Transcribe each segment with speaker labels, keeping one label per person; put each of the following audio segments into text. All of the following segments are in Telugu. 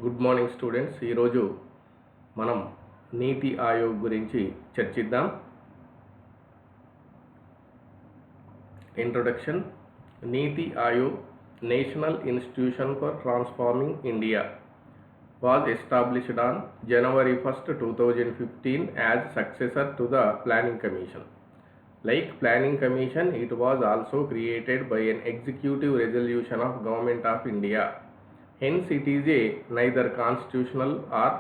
Speaker 1: Good morning students. ఈరోజు మనం నీతి ఆయోగ్ గురించి చర్చిద్దాం. Introduction. NITI Aayog national institution for transforming India was established on January 1st, 2015 as successor to the Planning Commission. Like Planning Commission, it was also created by an executive resolution of Government of India. Hence, it is a neither constitutional or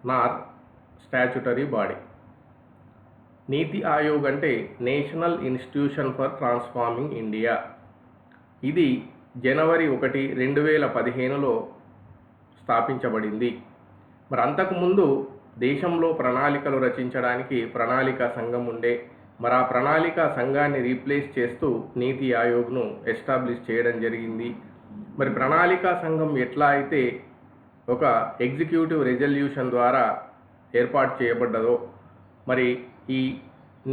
Speaker 1: nor statutory body. నీతి ఆయోగ్ అంటే national institution for transforming India. ఇది జనవరి 1, 2015లో స్థాపించబడింది. మరి అంతకుముందు దేశంలో ప్రణాళికలు రచించడానికి ప్రణాళికా సంఘం ఉండే. మరి ఆ ప్రణాళికా సంఘాన్ని రీప్లేస్ చేస్తూ నీతి ఆయోగ్ను ఎస్టాబ్లిష్ చేయడం జరిగింది. మరి ప్రణాళికా సంఘం ఎట్లా అయితే ఒక ఎగ్జిక్యూటివ్ రెజల్యూషన్ ద్వారా ఏర్పాటు చేయబడ్డదో, మరి ఈ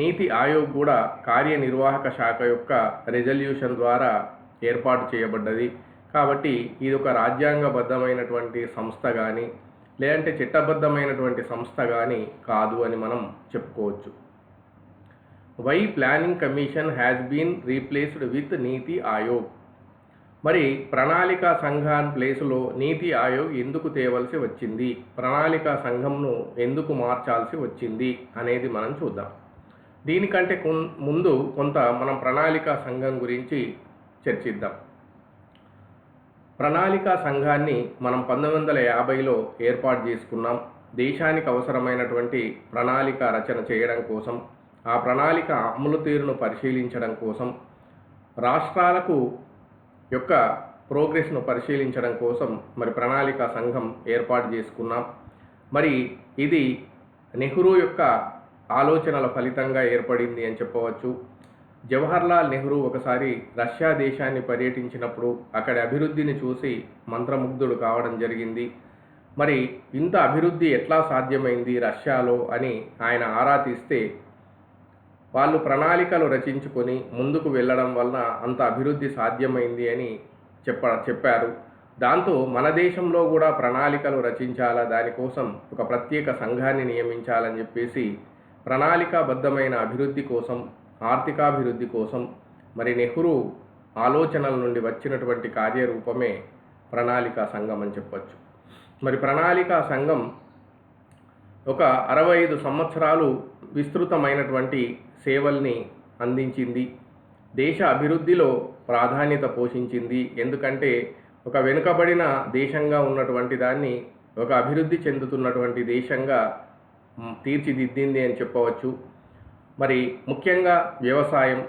Speaker 1: నీతి ఆయోగ్ కూడా కార్యనిర్వాహక శాఖ యొక్క రెజల్యూషన్ ద్వారా ఏర్పాటు చేయబడ్డది. కాబట్టి ఇది ఒక రాజ్యాంగబద్ధమైనటువంటి సంస్థ కానీ లేదంటే చట్టబద్ధమైనటువంటి సంస్థ కానీ కాదు అని మనం చెప్పుకోవచ్చు. Why planning commission has been replaced with NITI Aayog. మరి ప్రణాళికా సంఘం ప్లేసులో నీతి ఆయోగ్ ఎందుకు తేవలసి వచ్చింది, ప్రణాళికా సంఘంను ఎందుకు మార్చాల్సి వచ్చింది అనేది మనం చూద్దాం. దీనికంటే ముందు కొంత మనం ప్రణాళికా సంఘం గురించి చర్చిద్దాం. ప్రణాళికా సంఘాన్ని మనం 1950లో ఏర్పాటు చేసుకున్నాం. దేశానికి అవసరమైనటువంటి ప్రణాళిక రచన చేయడం కోసం, ఆ ప్రణాళిక అమలు తీరును పరిశీలించడం కోసం, రాష్ట్రాలకు యొక్క ప్రోగ్రెస్ను పరిశీలించడం కోసం మరి ప్రణాళికా సంఘం ఏర్పాటు చేసుకున్నాం. మరి ఇది నెహ్రూ యొక్క ఆలోచనల ఫలితంగా ఏర్పడింది అని చెప్పవచ్చు. జవహర్లాల్ నెహ్రూ ఒకసారి రష్యా దేశాన్ని పర్యటించినప్పుడు అక్కడి అభివృద్ధిని చూసి మంత్రముగ్ధుడు కావడం జరిగింది. మరి ఇంత అభివృద్ధి ఎట్లా సాధ్యమైంది రష్యాలో అని ఆయన ఆరా తీస్తే, వాళ్ళు ప్రణాళికలు రచించుకొని ముందుకు వెళ్ళడం వలన అంత అభివృద్ధి సాధ్యమైంది అని చెప్పారు. దాంతో మన దేశంలో కూడా ప్రణాళికలు రచించాలా, దానికోసం ఒక ప్రత్యేక సంఘాన్ని నియమించాలని చెప్పేసి ప్రణాళికాబద్ధమైన అభివృద్ధి కోసం, ఆర్థికాభివృద్ధి కోసం మరి నెహ్రూ ఆలోచనల నుండి వచ్చినటువంటి కార్యరూపమే ప్రణాళికా సంఘం అని చెప్పచ్చు. మరి ప్రణాళికా సంఘం ఒక 65 సంవత్సరాలు విస్తృతమైనటువంటి సేవల్ని అందించింది. దేశ అభివృద్ధిలో ప్రాధాన్యత పోషించింది. ఎందుకంటే ఒక వెనుకబడిన దేశంగా ఉన్నటువంటి దాన్ని ఒక అభివృద్ధి చెందుతున్నటువంటి దేశంగా తీర్చిదిద్దింది అని చెప్పవచ్చు. మరి ముఖ్యంగా వ్యవసాయం,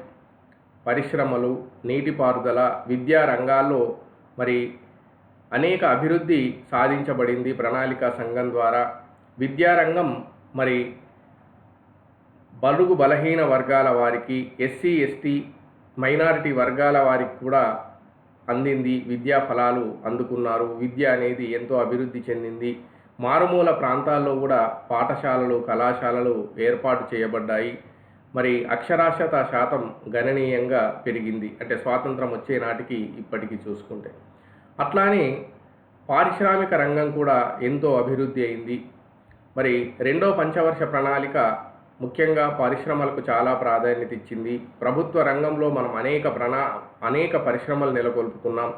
Speaker 1: పరిశ్రమలు, నీటిపారుదల, విద్యా రంగాల్లో మరి అనేక అభివృద్ధి సాధించబడింది ప్రణాళికా సంఘం ద్వారా. విద్యారంగం మరి బడుగు బలహీన వర్గాల వారికి, ఎస్సీ ఎస్టీ మైనారిటీ వర్గాల వారికి కూడా అందింది. విద్యా ఫలాలు అందుకున్నారు. విద్య అనేది ఎంతో అభివృద్ధి చెందింది. మారుమూల ప్రాంతాల్లో కూడా పాఠశాలలు, కళాశాలలు ఏర్పాటు చేయబడ్డాయి. మరి అక్షరాస్యత శాతం గణనీయంగా పెరిగింది, అంటే స్వాతంత్రం వచ్చే నాటికి ఇప్పటికీ చూసుకుంటే. అట్లానే పారిశ్రామిక రంగం కూడా ఎంతో అభివృద్ధి అయింది. మరి రెండో పంచవర్ష ప్రణాళిక ముఖ్యంగా పరిశ్రమలకు చాలా ప్రాధాన్యత ఇచ్చింది. ప్రభుత్వ రంగంలో మనం అనేక పరిశ్రమలు నెలకొల్పుకున్నాం.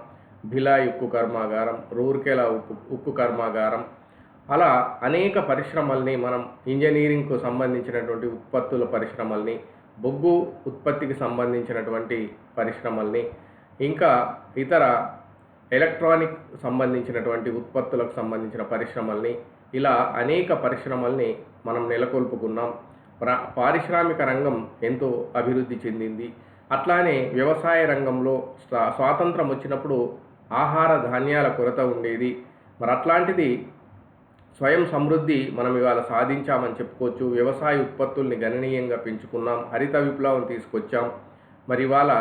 Speaker 1: భిలాయ్ ఉక్కు కర్మాగారం, రూర్కెలా ఉక్కు కర్మాగారం, అలా అనేక పరిశ్రమల్ని మనం ఇంజనీరింగ్కు సంబంధించినటువంటి ఉత్పత్తుల పరిశ్రమల్ని, బొగ్గు ఉత్పత్తికి సంబంధించినటువంటి పరిశ్రమల్ని, ఇంకా ఇతర ఎలక్ట్రానిక్ సంబంధించినటువంటి ఉత్పత్తులకు సంబంధించిన పరిశ్రమల్ని, ఇలా అనేక పరిశ్రమల్ని మనం నెలకొల్పుకున్నాం. పారిశ్రామిక రంగం ఎంతో అభివృద్ధి చెందింది. అట్లానే వ్యవసాయ రంగంలో స్వాతంత్రం వచ్చినప్పుడు ఆహార ధాన్యాల కొరత ఉండేది. మరి అట్లాంటిది స్వయం సమృద్ధి మనం ఇవాళ సాధించామని చెప్పుకోవచ్చు. వ్యవసాయ ఉత్పత్తుల్ని గణనీయంగా పెంచుకున్నాం. హరిత విప్లవం తీసుకొచ్చాం. మరి ఇవాళ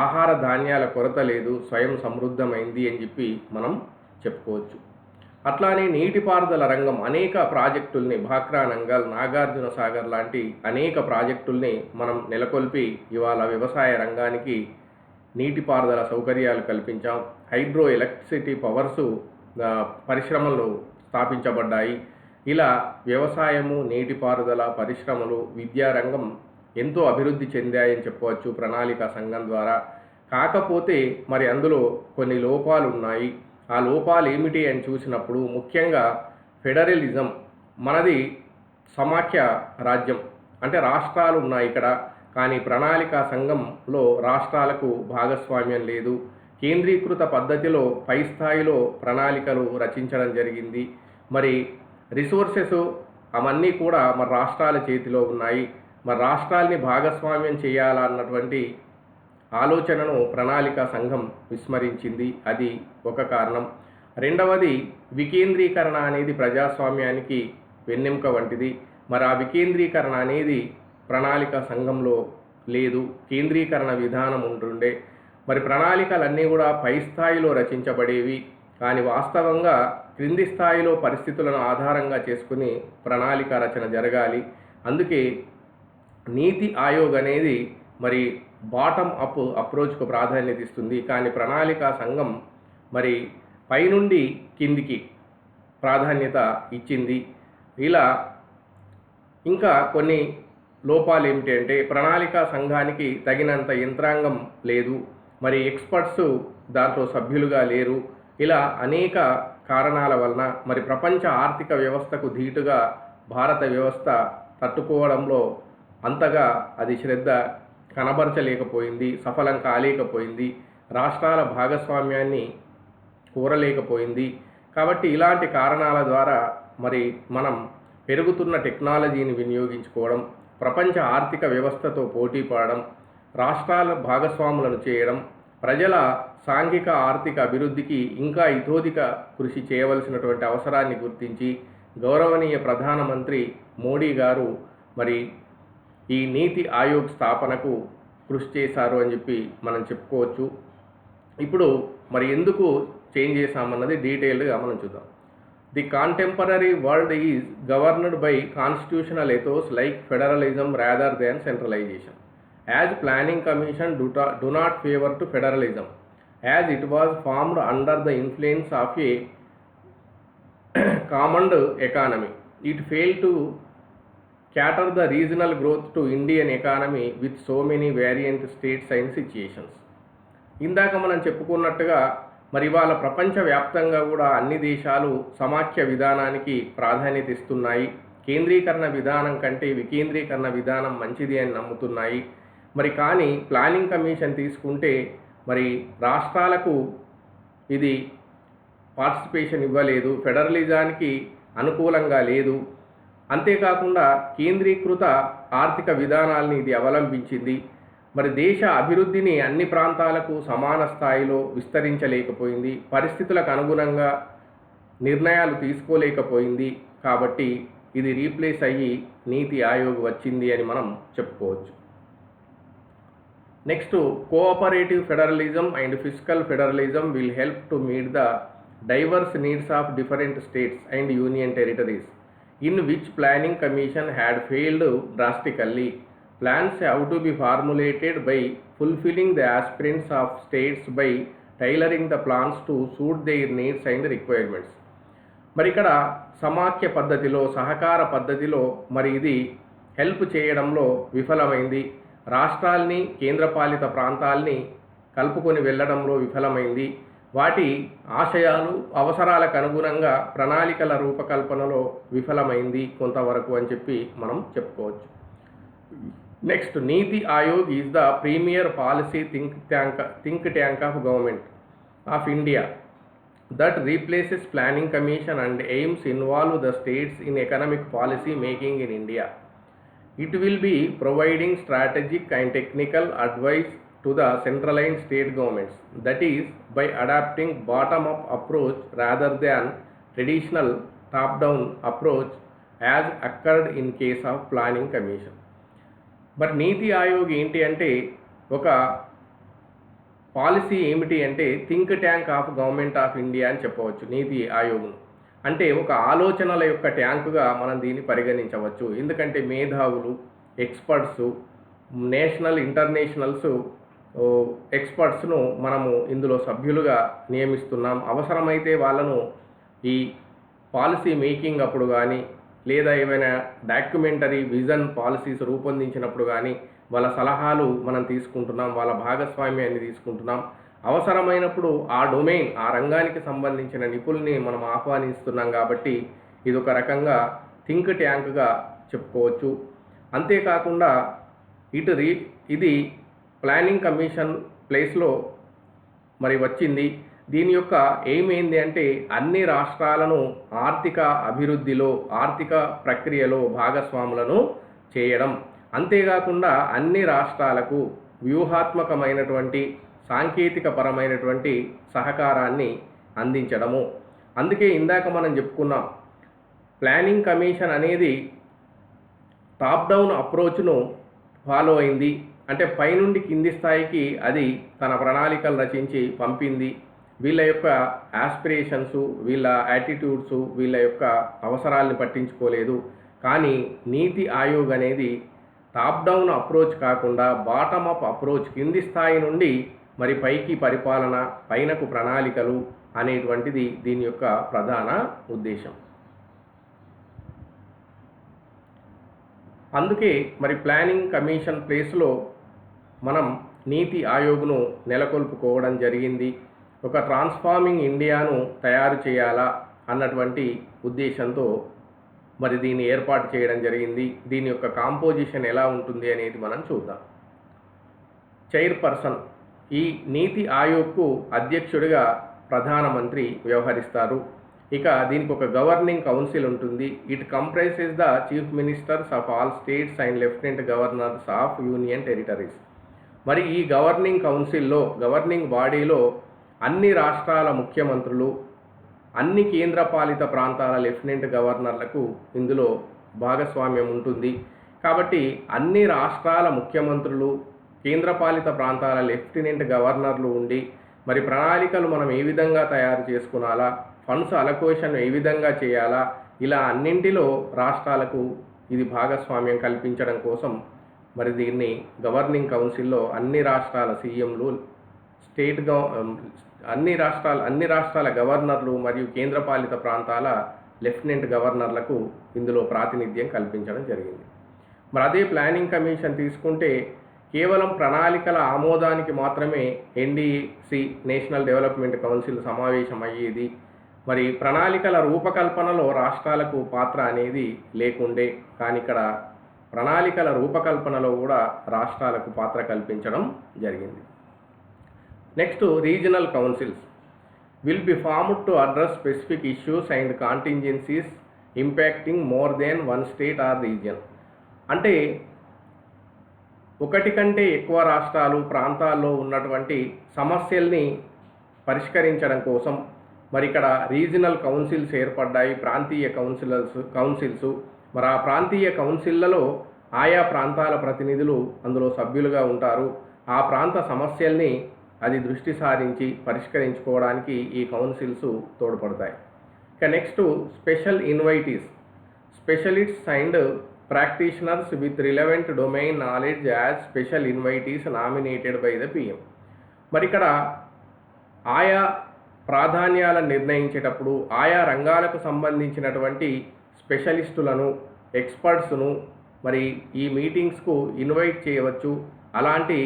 Speaker 1: ఆహార ధాన్యాల కొరత లేదు, స్వయం సమృద్ధమైంది అని చెప్పి మనం చెప్పుకోవచ్చు. అట్లానే నీటిపారుదల రంగం అనేక ప్రాజెక్టుల్ని, భాక్రా నంగల్, నాగార్జున సాగర్ లాంటి అనేక ప్రాజెక్టుల్ని మనం నెలకొల్పి ఇవాళ వ్యవసాయ రంగానికి నీటిపారుదల సౌకర్యాలు కల్పించాం. హైడ్రో ఎలక్ట్రిసిటీ పవర్సు పరిశ్రమలు స్థాపించబడ్డాయి. ఇలా వ్యవసాయము, నీటిపారుదల, పరిశ్రమలు, విద్యారంగం ఎంతో అభివృద్ధి చెందాయని చెప్పవచ్చు ప్రణాళికా సంఘం ద్వారా. కాకపోతే మరి అందులో కొన్ని లోపాలు ఉన్నాయి. ఆ లోపాలు ఏమిటి అని చూసినప్పుడు ముఖ్యంగా ఫెడరలిజం, మనది సమాఖ్య రాజ్యం, అంటే రాష్ట్రాలు ఉన్నాయి ఇక్కడ. కానీ ప్రణాళికా సంఘంలో రాష్ట్రాలకు భాగస్వామ్యం లేదు. కేంద్రీకృత పద్ధతిలో పై స్థాయిలో ప్రణాళికలు రచించడం జరిగింది. మరి రిసోర్సెస్ అవన్నీ కూడా మరి రాష్ట్రాల చేతిలో ఉన్నాయి. మరి రాష్ట్రాల్ని భాగస్వామ్యం చేయాలన్నటువంటి ఆలోచనను ప్రణాళికా సంఘం విస్మరించింది. అది ఒక కారణం. రెండవది, వికేంద్రీకరణ అనేది ప్రజాస్వామ్యానికి వెన్నెముక వంటిది. మరి ఆ వికేంద్రీకరణ అనేది ప్రణాళికా సంఘంలో లేదు. కేంద్రీకరణ విధానం ఉంటుండే. మరి ప్రణాళికలన్నీ కూడా పై స్థాయిలో రచించబడేవి. కానీ వాస్తవంగా క్రింది స్థాయిలో పరిస్థితులను ఆధారంగా చేసుకుని ప్రణాళిక రచన జరగాలి. అందుకే నీతి ఆయోగ్ అనేది మరి బాటమ్ అప్ అప్రోచ్కు ప్రాధాన్యత ఇస్తుంది. కానీ ప్రణాళికా సంఘం మరి పైనుండి కిందికి ప్రాధాన్యత ఇచ్చింది. ఇలా ఇంకా కొన్ని లోపాలు ఏమిటి అంటే, ప్రణాళికా సంఘానికి తగినంత యంత్రాంగం లేదు. మరి ఎక్స్పర్ట్స్ దాంట్లో సభ్యులుగా లేరు. ఇలా అనేక కారణాల వలన మరి ప్రపంచ ఆర్థిక వ్యవస్థకు ధీటుగా భారత వ్యవస్థ తట్టుకోవడంలో అంతగా అది శ్రద్ధ కనబరచలేకపోయింది, సఫలం కాలేకపోయింది, రాష్ట్రాల భాగస్వామ్యాన్ని కోరలేకపోయింది. కాబట్టి ఇలాంటి కారణాల ద్వారా మరి మనం పెరుగుతున్న టెక్నాలజీని వినియోగించుకోవడం, ప్రపంచ ఆర్థిక వ్యవస్థతో పోటీ పడడం, రాష్ట్రాల భాగస్వాములను చేయడం, ప్రజల సాంఘిక ఆర్థిక అభివృద్ధికి ఇంకా ఇతోధిక కృషి చేయవలసినటువంటి అవసరాన్ని గుర్తించి గౌరవనీయ ప్రధానమంత్రి మోడీ గారు మరి ఈ నీతి ఆయోగ్ స్థాపనకు కృషి చేశారు అని చెప్పి మనం చెప్పుకోవచ్చు. ఇప్పుడు మరి ఎందుకు చేంజ్ చేశామన్నది డీటెయిల్డ్గా మనం చూద్దాం. The contemporary world is governed by constitutional ethos like federalism rather than centralization. As Planning Commission do not favor to federalism, as it was formed under the influence of a command economy. It failed to cater the regional growth to Indian economy with so many variant states and situations. ఇందాక మనం చెప్పుకున్నట్టుగా మరి ఇవాళ ప్రపంచవ్యాప్తంగా కూడా అన్ని దేశాలు సమాఖ్య విధానానికి ప్రాధాన్యత ఇస్తున్నాయి. కేంద్రీకరణ విధానం కంటే వికేంద్రీకరణ విధానం మంచిది అని నమ్ముతున్నాయి. మరి కానీ ప్లానింగ్ కమిషన్ తీసుకుంటే మరి రాష్ట్రాలకు ఇది పార్టిసిపేషన్ ఇవ్వలేదు, ఫెడరలిజానికి అనుకూలంగా లేదు. అంతేకాకుండా కేంద్రీకృత ఆర్థిక విధానాల్ని ఇది అవలంబించింది. మరి దేశ అభివృద్ధిని అన్ని ప్రాంతాలకు సమాన స్థాయిలో విస్తరించలేకపోయింది, పరిస్థితులకు అనుగుణంగా నిర్ణయాలు తీసుకోలేకపోయింది. కాబట్టి ఇది రీప్లేస్ అయ్యి నీతి ఆయోగ్ వచ్చింది అని మనం చెప్పుకోవచ్చు. Next, cooperative federalism and fiscal federalism will help to meet the divorce needs of different states and union territories in which planning commission had failed drastically. Plans have to be formulated by fulfilling the aspirations of states by tailoring the plans to suit their needs and requirements. మరి ఇక్కడ సమాఖ్య పద్ధతిలో, సహకార పద్ధతిలో మరి ఇది హెల్ప్ చేయడంలో విఫలమైంది. రాష్ట్రాల్ని, కేంద్రపాలిత ప్రాంతాల్ని కలుపుకొని వెళ్ళడంలో విఫలమైంది. వాటి ఆశయాలు, అవసరాలకు అనుగుణంగా ప్రణాళికల రూపకల్పనలో విఫలమైంది కొంతవరకు అని చెప్పి మనం చెప్పుకోవచ్చు. Next, NITI Aayog is the premier policy think tank of government of India that replaces planning commission and aims involve the states in economic policy making in India. It will be providing strategic and technical advice to the centralized state governments, that is, by adapting bottom-up approach rather than traditional top-down approach as occurred in case of planning commission. But నీతి ఆయోగ్ ఏంటి అంటే, ఒక పాలసీ ఏమిటి అంటే think tank of government of India అని చెప్పవచ్చు. నీతి ఆయోగ్ అంటే ఒక ఆలోచనల యొక్క ట్యాంకుగా మనం దీన్ని పరిగణించవచ్చు. ఎందుకంటే మేధావులు, ఎక్స్పర్ట్స్, నేషనల్, ఇంటర్నేషనల్స్ ఎక్స్పర్ట్స్ను మనము ఇందులో సభ్యులుగా నియమిస్తున్నాం. అవసరమైతే వాళ్ళను ఈ పాలసీ మేకింగ్ అప్పుడు కానీ లేదా ఏమైనా డాక్యుమెంటరీ విజన్ పాలసీస్ రూపొందించినప్పుడు కానీ వాళ్ళ సలహాలు మనం తీసుకుంటున్నాం, వాళ్ళ భాగస్వామ్యాన్ని తీసుకుంటున్నాం. అవసరమైనప్పుడు ఆ డొమైన్, ఆ రంగానికి సంబంధించిన నిపుణుల్ని మనం ఆహ్వానిస్తున్నాం కాబట్టి ఇది ఒక రకంగా థింక్ ట్యాంక్గా చెప్పుకోవచ్చు. అంతేకాకుండా ఇది ప్లానింగ్ కమిషన్ ప్లేస్లో మరి వచ్చింది. దీని యొక్క ఎయిమ్ ఏంది అంటే అన్ని రాష్ట్రాలను ఆర్థిక అభివృద్ధిలో, ఆర్థిక ప్రక్రియలో భాగస్వాములను చేయడం. అంతేకాకుండా అన్ని రాష్ట్రాలకు వ్యూహాత్మకమైనటువంటి సాంకేతిక పరమైనటువంటి సహకారాన్ని అందించడము. అందుకే ఇందాక మనం చెప్పుకున్నాం, ప్లానింగ్ కమిషన్ అనేది టాప్ డౌన్ అప్రోచ్ను ఫాలో అయింది. అంటే పైనుండి కింది స్థాయికి అది తన ప్రణాళికలు రచించి పంపింది. వీళ్ళ యొక్క యాస్పిరేషన్స్, వీళ్ళ యాటిట్యూడ్స్, వీళ్ళ యొక్క అవసరాల్ని పట్టించుకోలేదు. కానీ నీతి ఆయోగ్ అనేది టాప్ డౌన్ అప్రోచ్ కాకుండా బాటమ్ అప్ అప్రోచ్, కింది స్థాయి నుండి మరి పైకి పరిపాలన, పైనకు ప్రణాళికలు అనేటువంటిది దీని యొక్క ప్రధాన ఉద్దేశం. అందుకే మరి ప్లానింగ్ కమిషన్ ప్లేస్లో మనం నీతి ఆయోగ్ను నెలకొల్పుకోవడం జరిగింది. ఒక ట్రాన్స్ఫార్మింగ్ ఇండియాను తయారు చేయాలా అన్నటువంటి ఉద్దేశంతో మరి దీన్ని ఏర్పాటు చేయడం జరిగింది. దీని యొక్క కాంపోజిషన్ ఎలా ఉంటుంది అనేది మనం చూద్దాం. చైర్పర్సన్, ఈ నీతి ఆయోగ్కు అధ్యక్షుడిగా ప్రధానమంత్రి వ్యవహరిస్తారు. ఇక దీనికి ఒక గవర్నింగ్ కౌన్సిల్ ఉంటుంది. It comprises the chief ministers of all states and lieutenant governors of union territories. మరి ఈ గవర్నింగ్ కౌన్సిల్లో, గవర్నింగ్ బాడీలో అన్ని రాష్ట్రాల ముఖ్యమంత్రులు, అన్ని కేంద్రపాలిత ప్రాంతాల లెఫ్టినెంట్ గవర్నర్లకు ఇందులో భాగస్వామ్యం ఉంటుంది. కాబట్టి అన్ని రాష్ట్రాల ముఖ్యమంత్రులు, కేంద్రపాలిత ప్రాంతాల లెఫ్టినెంట్ గవర్నర్లు ఉండి మరి ప్రణాళికలు మనం ఏ విధంగా తయారు చేసుకునాలా, ఫండ్స్ అలొకేషన్ ఏ విధంగా చేయాలా, ఇలా అన్నింటిలో రాష్ట్రాలకు ఇది భాగస్వామ్యం కల్పించడం కోసం మరి దీన్ని గవర్నింగ్ కౌన్సిల్లో అన్ని రాష్ట్రాల సీఎంలు, అన్ని రాష్ట్రాల గవర్నర్లు మరియు కేంద్రపాలిత ప్రాంతాల లెఫ్టినెంట్ గవర్నర్లకు ఇందులో ప్రాతినిధ్యం కల్పించడం జరిగింది. మరి అదే ప్లానింగ్ కమిషన్ తీసుకుంటే కేవలం ప్రణాళికల ఆమోదానికి మాత్రమే ఎన్డీసీ, నేషనల్ డెవలప్మెంట్ కౌన్సిల్ సమావేశం అయ్యేది. మరి ప్రణాళికల రూపకల్పనలో రాష్ట్రాలకు పాత్ర అనేది లేకుండే, కానీ ఇక్కడ ప్రణాళికల రూపకల్పనలో కూడా రాష్ట్రాలకు పాత్ర కల్పించడం జరిగింది. Next, regional councils will be formed to address specific issues and contingencies impacting more than one state or region. అంటే ఒకటి కంటే ఎక్కువ రాష్ట్రాలు, ప్రాంతాల్లో ఉన్నటువంటి సమస్యల్ని పరిష్కరించడం కోసం మరి ఇక్కడ రీజనల్ కౌన్సిల్స్ ఏర్పడ్డాయి, ప్రాంతీయ కౌన్సిల్స్. మరి ఆ ప్రాంతీయ కౌన్సిళ్లలో ఆయా ప్రాంతాల ప్రతినిధులు అందులో సభ్యులుగా ఉంటారు. ఆ ప్రాంత సమస్యల్ని అది దృష్టి సారించి పరిష్కరించుకోవడానికి ఈ కౌన్సిల్స్ తోడ్పడతాయి. ఇక next, special invitees, specialists and practitioners with relevant domain knowledge as special invitees nominated by the PM. మరి ఇక్కడ ఆయా ప్రాధాన్యాలను నిర్ణయించేటప్పుడు ఆయా రంగాలకు సంబంధించినటువంటి స్పెషలిస్టులను, ఎక్స్పర్ట్స్ను మరి ఈ మీటింగ్స్కు ఇన్వైట్ చేయవచ్చు. అలాంటి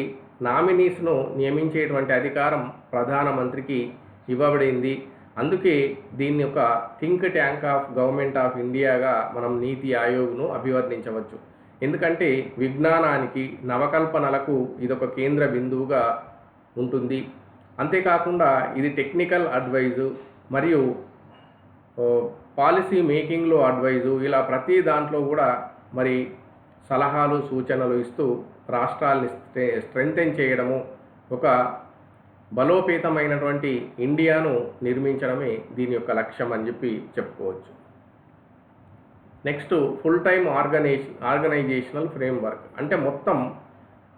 Speaker 1: నామినీస్ను నియమించేటువంటి అధికారం ప్రధానమంత్రికి ఇవ్వబడింది. అందుకే దీన్ని ఒక think tank of government of ఇండియాగా మనం నీతి ఆయోగ్ను అభివర్ణించవచ్చు. ఎందుకంటే విజ్ఞానానికి, నవకల్పనలకు ఇదొక కేంద్ర బిందువుగా ఉంటుంది. అంతేకాకుండా ఇది టెక్నికల్ అడ్వైజు మరియు పాలసీ మేకింగ్లో అడ్వైజు, ఇలా ప్రతి దాంట్లో కూడా మరి సలహాలు, సూచనలు ఇస్తూ రాష్ట్రాల్ని స్ట్రెంథెన్ చేయడము, ఒక బలోపేతమైనటువంటి ఇండియాను నిర్మించడమే దీని యొక్క లక్ష్యం అని చెప్పి చెప్పుకోవచ్చు. Next, full time organisational framework. అంటే మొత్తం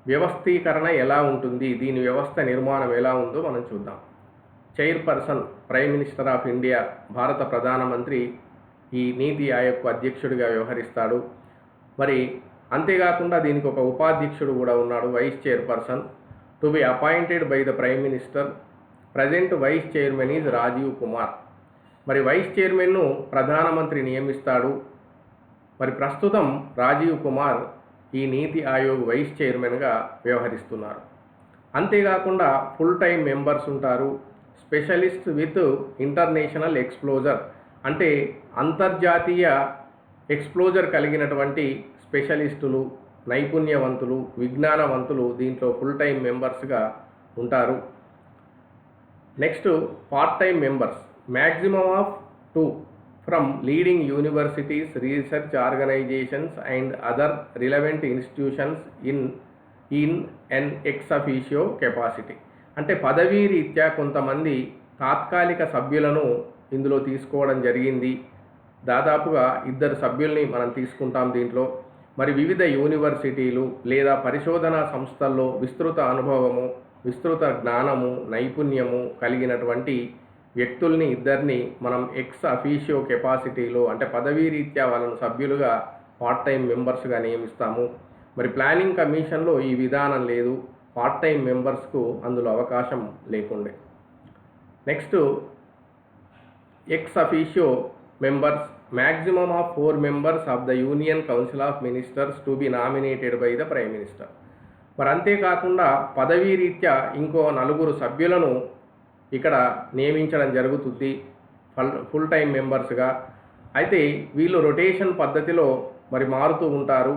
Speaker 1: వ్యవస్థీకరణ ఎలా ఉంటుంది, దీని వ్యవస్థ నిర్మాణం ఎలా ఉందో మనం చూద్దాం. Chairperson, prime minister of India, భారత ప్రధానమంత్రి ఈ నీతి ఆయోగ్కు అధ్యక్షుడిగా వ్యవహరిస్తాడు. మరి అంతేకాకుండా దీనికి ఒక ఉపాధ్యక్షుడు కూడా ఉన్నాడు, vice chairperson, to be appointed by the prime minister. Present vice chairman is Rajiv Kumar. మరి వైస్ చైర్మన్ను ప్రధానమంత్రి నియమిస్తాడు. మరి ప్రస్తుతం రాజీవ్ కుమార్ ఈ నీతి ఆయోగ్ వైస్ చైర్మన్గా వ్యవహరిస్తున్నారు. అంతేకాకుండా ఫుల్ టైం మెంబర్స్ ఉంటారు. స్పెషలిస్ట్ విత్ ఇంటర్నేషనల్ ఎక్స్ప్లోజర్, అంటే అంతర్జాతీయ ఎక్స్ప్లోజర్ కలిగినటువంటి స్పెషలిస్టులు, నైపుణ్యవంతులు, విజ్ఞానవంతులు దీంట్లో ఫుల్ టైం మెంబర్స్గా ఉంటారు. Next part time members, maximum of 2 from leading universities, research organisations and other relevant institutions in an ex officio capacity. అంటే పదవీ రీత్యా కొంతమంది తాత్కాలిక సభ్యులను ఇందులో తీసుకోవడం జరిగింది. దాదాపుగా 2 సభ్యుల్ని మనం తీసుకుంటాం దీంట్లో. మరి వివిధ యూనివర్సిటీలు లేదా పరిశోధనా సంస్థల్లో విస్తృత అనుభవము, విస్తృత జ్ఞానము, నైపుణ్యము కలిగినటువంటి వ్యక్తుల్ని 2 మనం ఎక్స్ అఫీషియో కెపాసిటీలో, అంటే పదవీ రీత్యా వాళ్ళను సభ్యులుగా పార్ట్ టైం మెంబర్స్గా నియమిస్తాము. మరి ప్లానింగ్ కమిషన్లో ఈ విధానం లేదు, పార్ట్ టైం మెంబర్స్కు అందులో అవకాశం లేకుండే. Next ex officio members, maximum of 4 members of the union council of ministers to be nominated by the prime minister. మరి అంతేకాకుండా పదవీ రీత్యా ఇంకో 4 సభ్యులను ఇక్కడ నియమించడం జరుగుతుంది ఫుల్ టైం మెంబర్స్గా. అయితే వీళ్ళు రొటేషన్ పద్ధతిలో మరి మారుతూ ఉంటారు.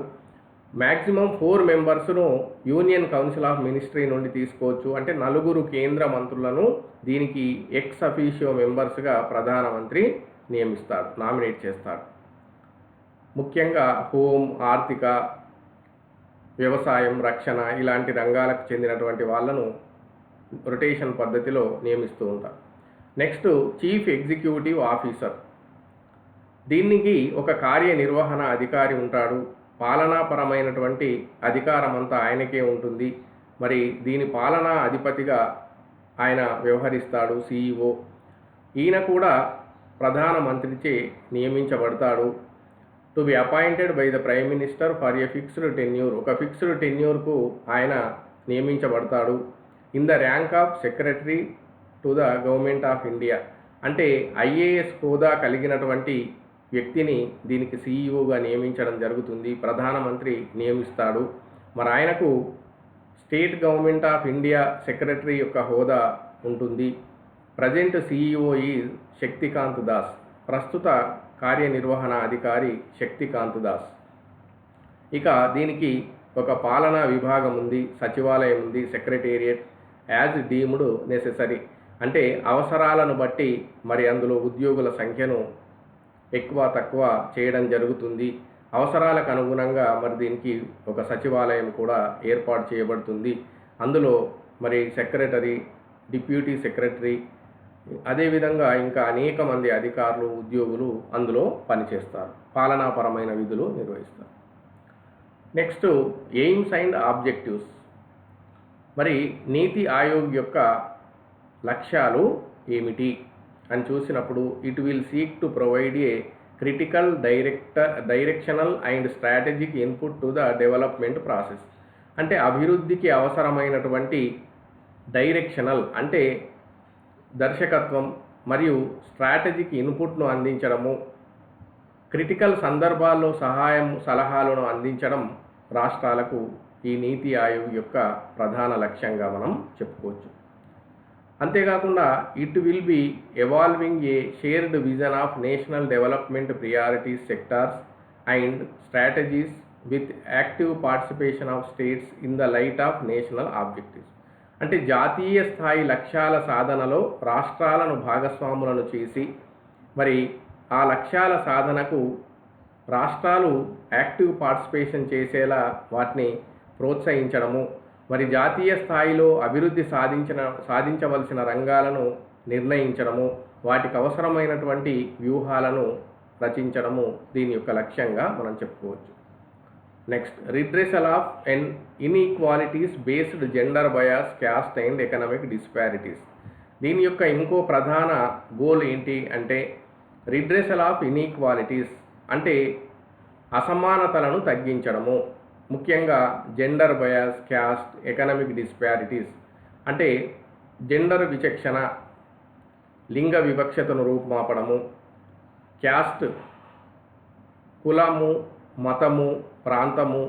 Speaker 1: మ్యాక్సిమం 4 మెంబర్స్ను యూనియన్ కౌన్సిల్ ఆఫ్ మినిస్ట్రీ నుండి తీసుకోవచ్చు. అంటే 4 కేంద్ర మంత్రులను దీనికి ఎక్స్ అఫీషియో మెంబర్స్గా ప్రధానమంత్రి నియమిస్తాడు, నామినేట్ చేస్తాడు. ముఖ్యంగా హోం, ఆర్థిక, వ్యవసాయం, రక్షణ ఇలాంటి రంగాలకు చెందినటువంటి వాళ్ళను రొటేషన్ పద్ధతిలో నియమిస్తూ ఉంటారు. నెక్స్ట్ చీఫ్ ఎగ్జిక్యూటివ్ ఆఫీసర్, దీనికి ఒక కార్యనిర్వహణ అధికారి ఉంటాడు. పాలనాపరమైనటువంటి అధికారం అంతా ఆయనకే ఉంటుంది. మరి దీని పాలనా అధిపతిగా ఆయన వ్యవహరిస్తాడు, CEO. ఈయన కూడా ప్రధానమంత్రిచే నియమించబడతాడు. To be appointed by the prime minister for a fixed tenure, ఒక ఫిక్స్డ్ టెన్యూర్కు ఆయన నియమించబడతాడు. In the rank of secretary to the government of India, అంటే IAS హోదా కలిగినటువంటి వ్యక్తిని దీనికి CEOగా నియమించడం జరుగుతుంది, ప్రధానమంత్రి నియమిస్తాడు. మరి ఆయనకు state government of India secretary యొక్క హోదా ఉంటుంది. Present CEO is Shaktikant Das, ప్రస్తుత కార్యనిర్వహణ అధికారి శక్తికాంత్ దాస్. ఇక దీనికి ఒక పాలనా విభాగం ఉంది, సచివాలయం ఉంది, సెక్రటేరియట్, యాజ్ డీమ్డ్ నెసెసరీ, అంటే అవసరాలను బట్టి మరి అందులో ఉద్యోగుల సంఖ్యను ఎక్కువ తక్కువ చేయడం జరుగుతుంది. అవసరాలకు అనుగుణంగా మరి దీనికి ఒక సచివాలయం కూడా ఏర్పాటు చేయబడుతుంది. అందులో మరి సెక్రటరీ, డిప్యూటీ సెక్రటరీ, అదేవిధంగా ఇంకా అనేక మంది అధికారులు, ఉద్యోగులు అందులో పనిచేస్తారు, పాలనాపరమైన విధులు నిర్వహిస్తారు. Next aims and objectives. మరి నీతి ఆయోగ్ యొక్క లక్ష్యాలు ఏమిటి అని చూసినప్పుడు, it will seek to provide a critical directional and strategic input to the development process. అంటే అభివృద్ధికి అవసరమైనటువంటి డైరెక్షనల్ అంటే దర్శకత్వం మరియు స్ట్రాటజిక్ ఇన్పుట్ను అందించడము, క్రిటికల్ సందర్భాల్లో సలహాలను అందించడం రాష్ట్రాలకు ఈ నీతి ఆయోగ్ యొక్క ప్రధాన లక్ష్యంగా మనం చెప్పుకోవచ్చు. అంతేకాకుండా it will be evolving A shared vision of national development priorities, sectors and strategies with active participation of states in the light of national objectives. అంటే జాతీయ స్థాయి లక్ష్యాల సాధనలో రాష్ట్రాలను భాగస్వాములను చేసి మరి ఆ లక్ష్యాల సాధనకు రాష్ట్రాలు యాక్టివ్ పార్టిసిపేషన్ చేసేలా వాటిని ప్రోత్సహించడము, మరి జాతీయ స్థాయిలో అభివృద్ధి సాధించవలసిన రంగాలను నిర్ణయించడము, వాటికి అవసరమైనటువంటి వ్యూహాలను రచించడము దీని యొక్క లక్ష్యంగా మనం చెప్పుకోవచ్చు. Next redressal of inequalities based gender bias, caste and economic disparities. దీని యొక్క ఇంకో ప్రధాన గోల్ ఏంటి అంటే రిడ్రెసల్ ఆఫ్ ఇన్ఈక్వాలిటీస్, అంటే అసమానతలను తగ్గించడము, ముఖ్యంగా gender bias, caste, economic disparities, అంటే జెండర్ విచక్షణ, లింగ వివక్షతను రూపుమాపడము, క్యాస్ట్, కులము, మతము, ప్రాంతము,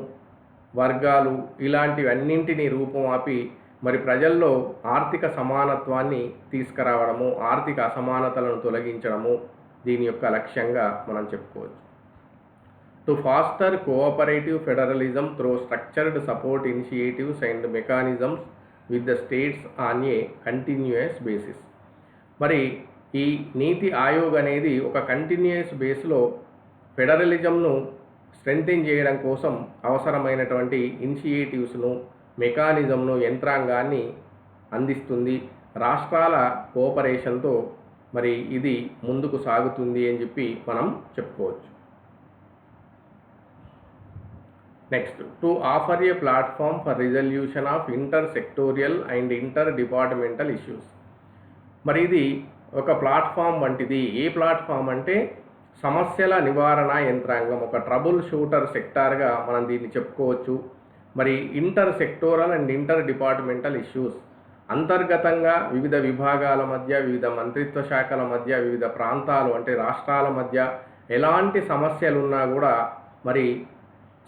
Speaker 1: వర్గాలు ఇలాంటివన్నింటినీ రూపుమాపి మరి ప్రజల్లో ఆర్థిక సమానత్వాన్ని తీసుకురావడము, ఆర్థిక అసమానతలను తొలగించడము దీని యొక్క లక్ష్యంగా మనం చెప్పుకోవచ్చు. To foster cooperative federalism through structured support initiatives and mechanisms with the states on a continuous basis. మరి ఈ నీతి ఆయోగ్ అనేది ఒక కంటిన్యూయస్ బేస్లో ఫెడరలిజంను స్ట్రెంథెన్ చేయడం కోసం అవసరమైనటువంటి ఇనిషియేటివ్స్ను, మెకానిజంను, యంత్రాంగాన్ని అందిస్తుంది. రాష్ట్రాల కోఆపరేషన్తో మరి ఇది ముందుకు సాగుతుంది అని చెప్పి మనం చెప్పుకోవచ్చు. Next, to offer A platform for resolution of inter sectorial and inter departmental issues. మరి ఇది ఒక ప్లాట్ఫామ్ వంటిది. ఏ ప్లాట్ఫామ్ అంటే సమస్యల నివారణ యంత్రాంగం, ఒక ట్రబుల్ షూటర్ సెక్టార్గా మనం దీన్ని చెప్పుకోవచ్చు. మరి inter sectoral and inter departmental issues, అంతర్గతంగా వివిధ విభాగాల మధ్య, వివిధ మంత్రిత్వ శాఖల మధ్య, వివిధ ప్రాంతాలు అంటే రాష్ట్రాల మధ్య ఎలాంటి సమస్యలున్నా కూడా మరి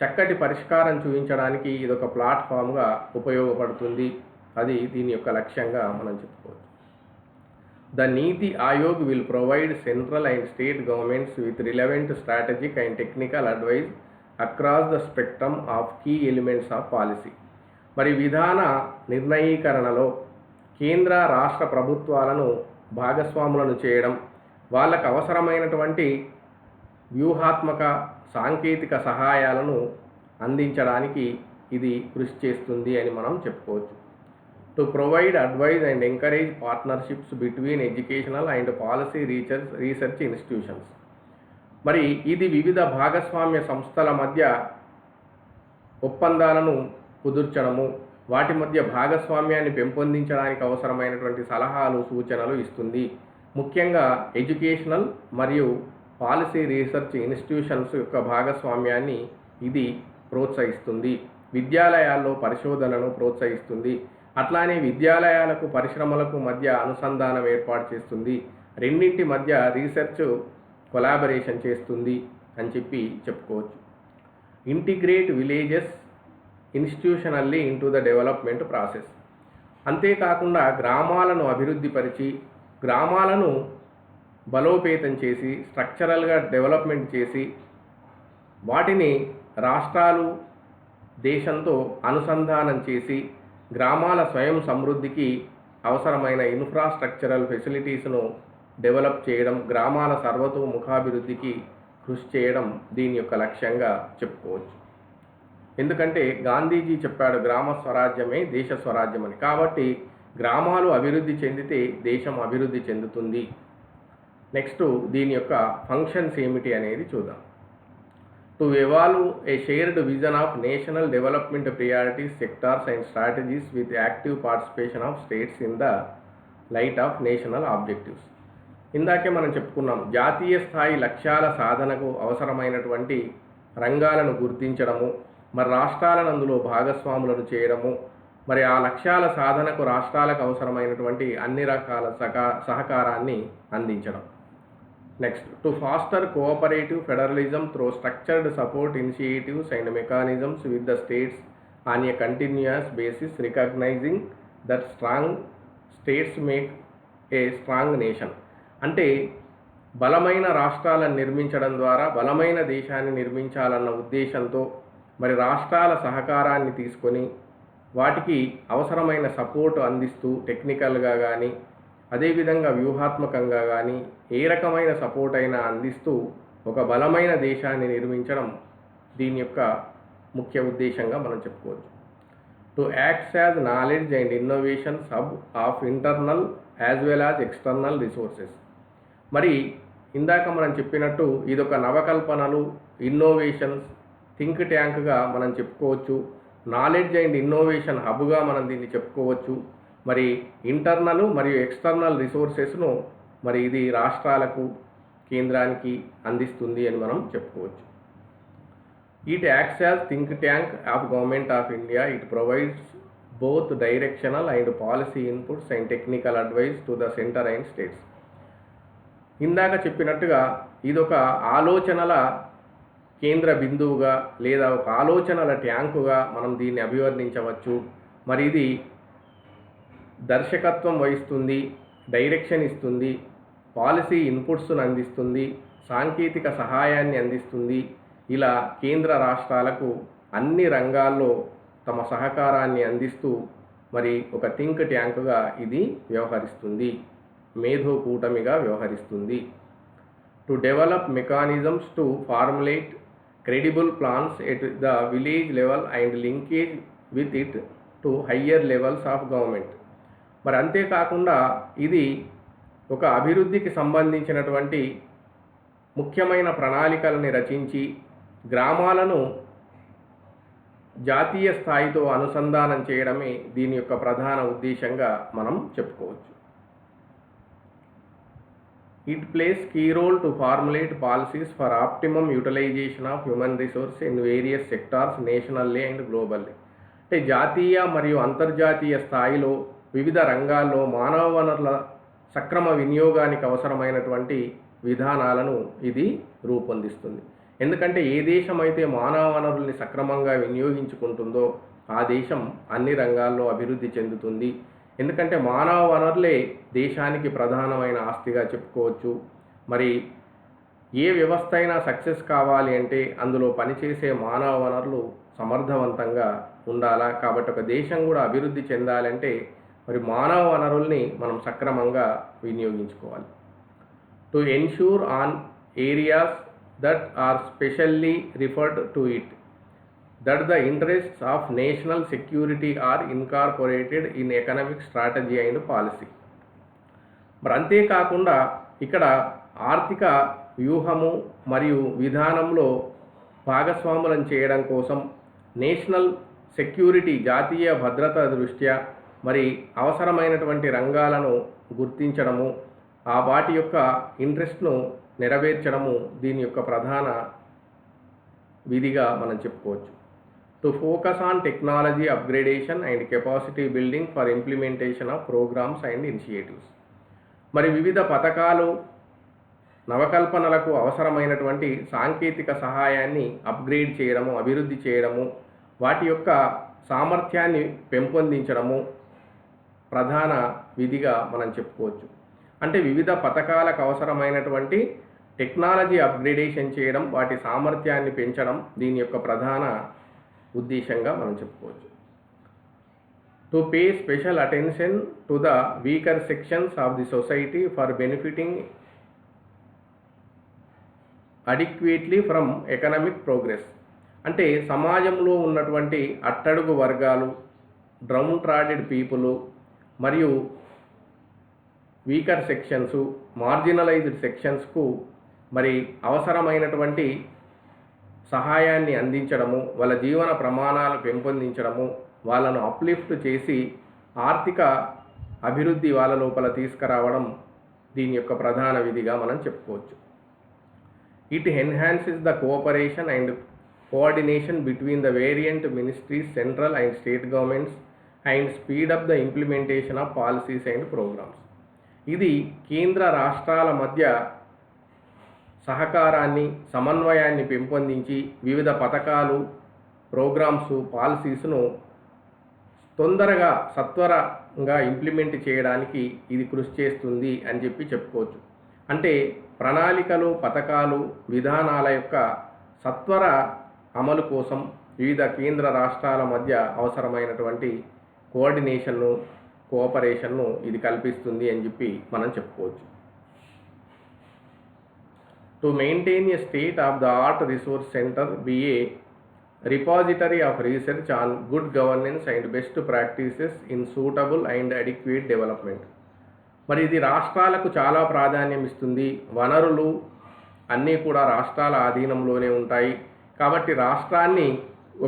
Speaker 1: చక్కటి పరిష్కారం చూపించడానికి ఇదొక ప్లాట్ఫామ్గా ఉపయోగపడుతుంది. అది దీని యొక్క లక్ష్యంగా మనం చెప్పుకోవచ్చు. The NITI Aayog will provide central and state governments with relevant strategic and technical advice across the spectrum of key elements of policy. మరి విధాన నిర్ణయీకరణలో కేంద్ర రాష్ట్ర ప్రభుత్వాలను భాగస్వాములను చేయడం, వాళ్ళకు అవసరమైనటువంటి వ్యూహాత్మక సాంకేతిక సహాయాలను అందించడానికి ఇది కృషి చేస్తుంది అని మనం చెప్పుకోవచ్చు. To provide advice and encourage partnerships between educational and policy research institutions. మరి ఇది వివిధ భాగస్వామ్య సంస్థల మధ్య ఒప్పందాలను కుదుర్చడము, వాటి మధ్య భాగస్వామ్యాన్ని పెంపొందించడానికి అవసరమైనటువంటి సలహాలు, సూచనలు ఇస్తుంది. ముఖ్యంగా ఎడ్యుకేషనల్ మరియు పాలసీ రీసెర్చ్ ఇన్స్టిట్యూషన్స్ యొక్క భాగస్వామ్యాన్ని ఇది ప్రోత్సహిస్తుంది. విద్యాలయాల్లో పరిశోధనను ప్రోత్సహిస్తుంది. అట్లానే విద్యాలయాలకు, పరిశ్రమలకు మధ్య అనుసంధానం ఏర్పాటు చేస్తుంది. రెండింటి మధ్య రీసెర్చ్ కొలాబరేషన్ చేస్తుంది అని చెప్పి చెప్పుకోవచ్చు. Integrate villages institutionally into the development process. అంతేకాకుండా గ్రామాలను అభివృద్ధిపరిచి, గ్రామాలను బలోపేతం చేసి, స్ట్రక్చరల్గా డెవలప్మెంట్ చేసి, వాటిని రాష్ట్రాలు, దేశంతో అనుసంధానం చేసి గ్రామాల స్వయం సమృద్ధికి అవసరమైన ఇన్ఫ్రాస్ట్రక్చరల్ ఫెసిలిటీస్ను డెవలప్ చేయడం, గ్రామాల సర్వతోముఖాభివృద్ధికి కృషి చేయడం దీని యొక్క లక్ష్యంగా చెప్పుకోవచ్చు. ఎందుకంటే గాంధీజీ చెప్పాడు గ్రామ స్వరాజ్యమే దేశ స్వరాజ్యం అని. కాబట్టి గ్రామాలు అభివృద్ధి చెందితే దేశం అభివృద్ధి చెందుతుంది. నెక్స్ట్, దీని యొక్క ఫంక్షన్స్ ఏమిటి అనేది చూద్దాం. To evolve A shared vision of national development priorities, sectors and strategies with active participation of states in the light of national objectives. ఇందాకే మనం చెప్పుకున్నాం, జాతీయ స్థాయి లక్ష్యాల సాధనకు అవసరమైనటువంటి రంగాలను గుర్తించడము, మరి రాష్ట్రాలను అందులో భాగస్వాములను చేయడము, మరి ఆ లక్ష్యాల సాధనకు రాష్ట్రాలకు అవసరమైనటువంటి అన్ని రకాల సహకారాన్ని అందించడం. Next, to foster cooperative federalism through structured support initiatives and mechanisms with the states on a continuous basis, recognising that strong states make a strong nation. అంటే బలమైన రాష్ట్రాలను నిర్మించడం ద్వారా బలమైన దేశాన్ని నిర్మించాలన్న ఉద్దేశంతో మరి రాష్ట్రాల సహకారాన్ని తీసుకొని వాటికి అవసరమైన సపోర్ట్ అందిస్తూ, టెక్నికల్గా కానీ అదేవిధంగా వ్యూహాత్మకంగా కానీ ఏ రకమైన సపోర్ట్ అయినా అందిస్తూ ఒక బలమైన దేశాన్ని నిర్మించడం దీని యొక్క ముఖ్య ఉద్దేశంగా మనం చెప్పుకోవచ్చు. To acts as knowledge and innovation hub of internal as well as external resources. మరి ఇందాక మనం చెప్పినట్టు ఇదొక నవకల్పనలు, ఇన్నోవేషన్స్ థింక్ ట్యాంక్గా మనం చెప్పుకోవచ్చు. నాలెడ్జ్ అండ్ ఇన్నోవేషన్ హబ్గా మనం దీన్ని చెప్పుకోవచ్చు. మరి ఇంటర్నల్ మరియు ఎక్స్టర్నల్ రిసోర్సెస్ను మరి ఇది రాష్ట్రాలకు, కేంద్రానికి అందిస్తుంది అని మనం చెప్పుకోవచ్చు. It acts as think tank of government of India. It provides both directional and policy inputs and technical advice to the centre and states. ఇందాక చెప్పినట్టుగా ఇదొక ఆలోచనల కేంద్ర బిందువుగా లేదా ఒక ఆలోచనల ట్యాంకుగా మనం దీన్ని అభివర్ణించవచ్చు. మరి ఇది దర్శకత్వం వహిస్తుంది, డైరెక్షన్ ఇస్తుంది, పాలసీ ఇన్పుట్స్ను అందిస్తుంది, సాంకేతిక సహాయాన్ని అందిస్తుంది. ఇలా కేంద్ర రాష్ట్రాలకు అన్ని రంగాల్లో తమ సహకారాన్ని అందిస్తూ మరి ఒక థింక్ ట్యాంకుగా ఇది వ్యవహరిస్తుంది, మేధో కూటమిగా వ్యవహరిస్తుంది. To develop mechanisms to formulate credible plans at the village level and linkage with it to higher levels of government. మరి అంతేకాకుండా ఇది ఒక అభివృద్ధికి సంబంధించినటువంటి ముఖ్యమైన ప్రణాళికలని రచించి గ్రామాలను జాతీయ స్థాయితో అనుసంధానం చేయడమే దీని యొక్క ప్రధాన ఉద్దేశంగా మనం చెప్పుకోవచ్చు. It plays key role to formulate policies for optimum utilization of human resources in various sectors nationally and globally. అంటే జాతీయ మరియు అంతర్జాతీయ స్థాయిలో వివిధ రంగాల్లో మానవ వనరుల సక్రమ వినియోగానికి అవసరమైనటువంటి విధానాలను ఇది రూపొందిస్తుంది. ఎందుకంటే ఏ దేశం అయితే మానవ వనరుల్ని సక్రమంగా వినియోగించుకుంటుందో ఆ దేశం అన్ని రంగాల్లో అభివృద్ధి చెందుతుంది. ఎందుకంటే మానవ వనరులే దేశానికి ప్రధానమైన ఆస్తిగా చెప్పుకోవచ్చు. మరి ఏ వ్యవస్థ అయినా సక్సెస్ కావాలి అంటే అందులో పనిచేసే మానవ వనరులు సమర్థవంతంగా ఉండాలా. కాబట్టి ఒక దేశం కూడా అభివృద్ధి చెందాలంటే మరి మానవ వనరుల్ని మనం సక్రమంగా వినియోగించుకోవాలి. To ensure on areas that are specially referred to it that the interests of national security are incorporated in economic strategy and policy. మరి అంతేకాకుండా ఇక్కడ ఆర్థిక వ్యూహము మరియు విధానంలో భాగస్వాములను చేయడం కోసం నేషనల్ సెక్యూరిటీ జాతీయ భద్రత దృష్ట్యా మరి అవసరమైనటువంటి రంగాలను గుర్తించడము, ఆ వాటి యొక్క ఇంట్రెస్ట్ను నెరవేర్చడము దీని యొక్క ప్రధాన విధిగా మనం చెప్పుకోవచ్చు. To focus on technology upgradation and capacity building for implementation of programs and initiatives. మరి వివిధ పథకాలు నవకల్పనలకు అవసరమైనటువంటి సాంకేతిక సహాయాన్ని అప్గ్రేడ్ చేయడము, అభివృద్ధి చేయడము, వాటి యొక్క సామర్థ్యాన్ని పెంపొందించడము ప్రధాన విధిగా మనం చెప్పుకోవచ్చు. అంటే వివిధ పథకాలకు అవసరమైనటువంటి టెక్నాలజీ అప్గ్రేడేషన్ చేయడం, వాటి సామర్థ్యాన్ని పెంచడం దీని యొక్క ప్రధాన ఉద్దేశంగా మనం చెప్పుకోవచ్చు. To pay special attention to the weaker sections of the society for benefiting adequately from economic progress. అంటే సమాజంలో ఉన్నటువంటి అట్టడుగు వర్గాలు, డౌన్ ట్రాడెడ్ పీపుల్ మరియు వీకర్ సెక్షన్స్, మార్జినలైజ్డ్ సెక్షన్స్కు మరి అవసరమైనటువంటి సహాయాన్ని అందించడము, వాళ్ళ జీవన ప్రమాణాలు పెంపొందించడము, వాళ్ళను అప్లిఫ్ట్ చేసి ఆర్థిక అభివృద్ధి వాళ్ళ లోపల తీసుకురావడం దీని యొక్క ప్రధాన విధిగా మనం చెప్పుకోవచ్చు. It enhances the cooperation and coordination between the variant ministries, central and state governments and speed up the implementation of policies and programmes. ఇది కేంద్ర రాష్ట్రాల మధ్య సహకారాన్ని, సమన్వయాన్ని పెంపొందించి వివిధ పథకాలు, ప్రోగ్రామ్స్, పాలసీస్ను తొందరగా సత్వరంగా ఇంప్లిమెంట్ చేయడానికి ఇది కృషి చేస్తుంది అని చెప్పుకోవచ్చు. అంటే ప్రణాళికలు, పథకాలు, విధానాల యొక్క సత్వర అమలు కోసం వివిధ కేంద్ర రాష్ట్రాల మధ్య అవసరమైనటువంటి కోఆర్డినేషన్ను, కోఆపరేషన్ను ఇది కల్పిస్తుంది అని మనం చెప్పుకోవచ్చు. To maintain a state-of-the-art resource center be a repository of research on good governance and best practices in suitable and adequate development. మరి ఇది రాష్ట్రాలకు చాలా ప్రాధాన్యం ఇస్తుంది. వనరులు అన్నీ కూడా రాష్ట్రాల ఆధీనంలోనే ఉంటాయి. కాబట్టి రాష్ట్రాన్ని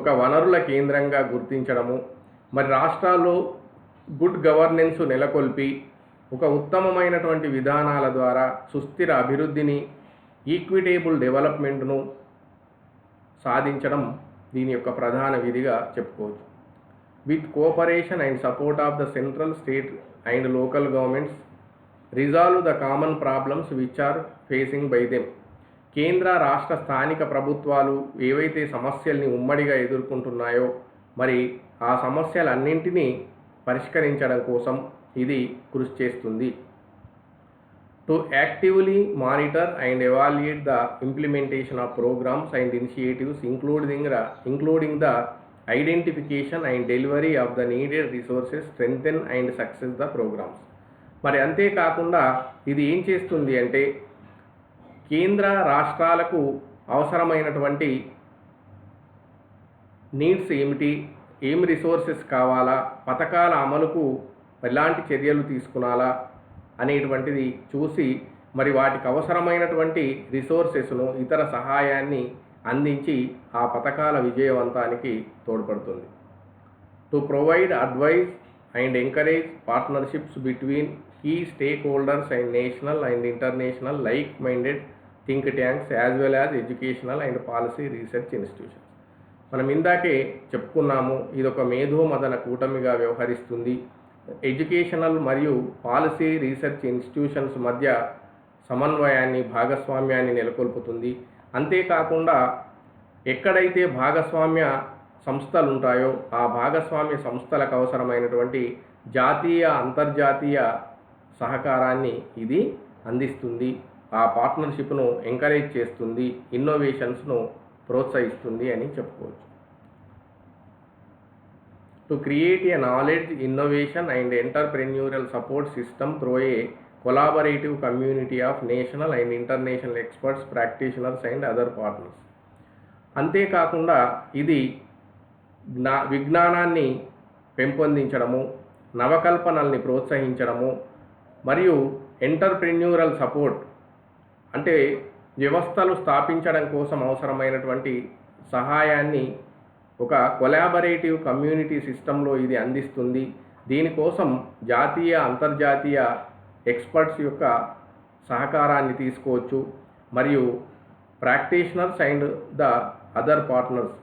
Speaker 1: ఒక వనరుల కేంద్రంగా గుర్తించడము, మరి రాష్ట్రాల్లో గుడ్ గవర్నెన్స్ నెలకొల్పి ఒక ఉత్తమమైనటువంటి విధానాల ద్వారా సుస్థిర అభివృద్ధిని, ఈక్విటేబుల్ డెవలప్మెంట్ను సాధించడం దీని యొక్క ప్రధాన విధిగా చెప్పుకోవచ్చు. With cooperation and support of the central, state and local governments resolve the common problems which are facing by them. కేంద్ర రాష్ట్ర స్థానిక ప్రభుత్వాలు ఏవైతే సమస్యల్ని ఉమ్మడిగా ఎదుర్కొంటున్నాయో మరి ఆ సమస్యలన్నింటినీ పరిష్కరించడం కోసం ఇది కృషి చేస్తుంది. To actively monitor and evaluate the implementation of programmes and initiatives including the identification and delivery of the needed resources strengthen and success the programmes. మరి అంతేకాకుండా ఇది ఏం చేస్తుంది అంటే కేంద్ర రాష్ట్రాలకు అవసరమైనటువంటి నీడ్స్ ఏమిటి, ఏం రిసోర్సెస్ కావాలా, పథకాల అమలుకు ఎలాంటి చర్యలు తీసుకునాలా అనేటువంటిది చూసి మరి వాటికి అవసరమైనటువంటి రిసోర్సెస్ను ఇతర సహాయాన్ని అందించి ఆ పథకాల విజయవంతానికి తోడ్పడుతుంది. To provide advice and encourage partnerships between key stakeholders and national and international like minded think tanks as well as educational and policy research institutions. మనం ఇందాకే చెప్పుకున్నాము, ఇది ఒక మేధోమథన కూటమిగా వ్యవహరిస్తుంది. ఎడ్యుకేషనల్ మరియు పాలసీ రీసెర్చ్ ఇన్స్టిట్యూషన్స్ మధ్య సమన్వయాన్ని, భాగస్వామ్యాన్ని నెలకొల్పుతుంది. అంతేకాకుండా ఎక్కడైతే భాగస్వామ్య సంస్థలు ఉంటాయో ఆ భాగస్వామ్య సంస్థలకు అవసరమైనటువంటి జాతీయ, అంతర్జాతీయ సహకారాన్ని ఇది అందిస్తుంది. ఆ పార్ట్నర్షిప్ను ఎంకరేజ్ చేస్తుంది, ఇన్నోవేషన్స్ను ప్రోత్సహిస్తుంది అని చెప్పుకోవచ్చు. To create a knowledge, innovation and entrepreneurial support system through a collaborative community of national and international experts, practitioners and other partners. అంతేకాకుండా ఇది విజ్ఞానాన్ని పెంపొందించడము, నవకల్పనల్ని ప్రోత్సహించడము మరియు ఎంటర్ప్రెన్యూరల్ సపోర్ట్ అంటే వ్యవస్థలు స్థాపించడం కోసం అవసరమైనటువంటి సహాయాన్ని ఒక కొలాబరేటివ్ కమ్యూనిటీ సిస్టంలో ఇది అందిస్తుంది. దీనికోసం జాతీయ, అంతర్జాతీయ ఎక్స్పర్ట్స్ యొక్క సహకారాన్ని తీసుకోవచ్చు మరియు practitioners and the other partners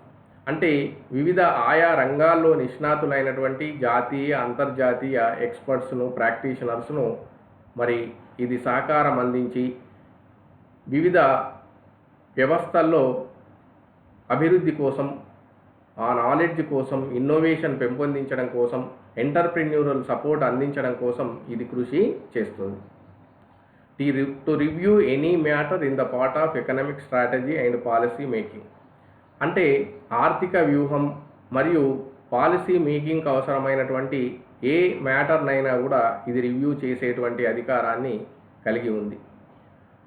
Speaker 1: అంటే వివిధ ఆయా రంగాల్లో నిష్ణాతులైనటువంటి జాతీయ, అంతర్జాతీయ ఎక్స్పర్ట్స్ను, ప్రాక్టీషనర్స్ను మరి ఇది సహకారం అందించి వివిధ వ్యవస్థల్లో అభివృద్ధి కోసం, ఆ నాలెడ్జ్ కోసం, ఇన్నోవేషన్ పెంపొందించడం కోసం, ఎంటర్ప్రెన్యూరల్ సపోర్ట్ అందించడం కోసం ఇది కృషి చేస్తుంది. To review any matter in the part of economic strategy and policy making అంటే ఆర్థిక వ్యూహం మరియు పాలసీ మేకింగ్కి అవసరమైనటువంటి ఏ మ్యాటర్నైనా కూడా ఇది రివ్యూ చేసేటువంటి అధికారాన్ని కలిగి ఉంది.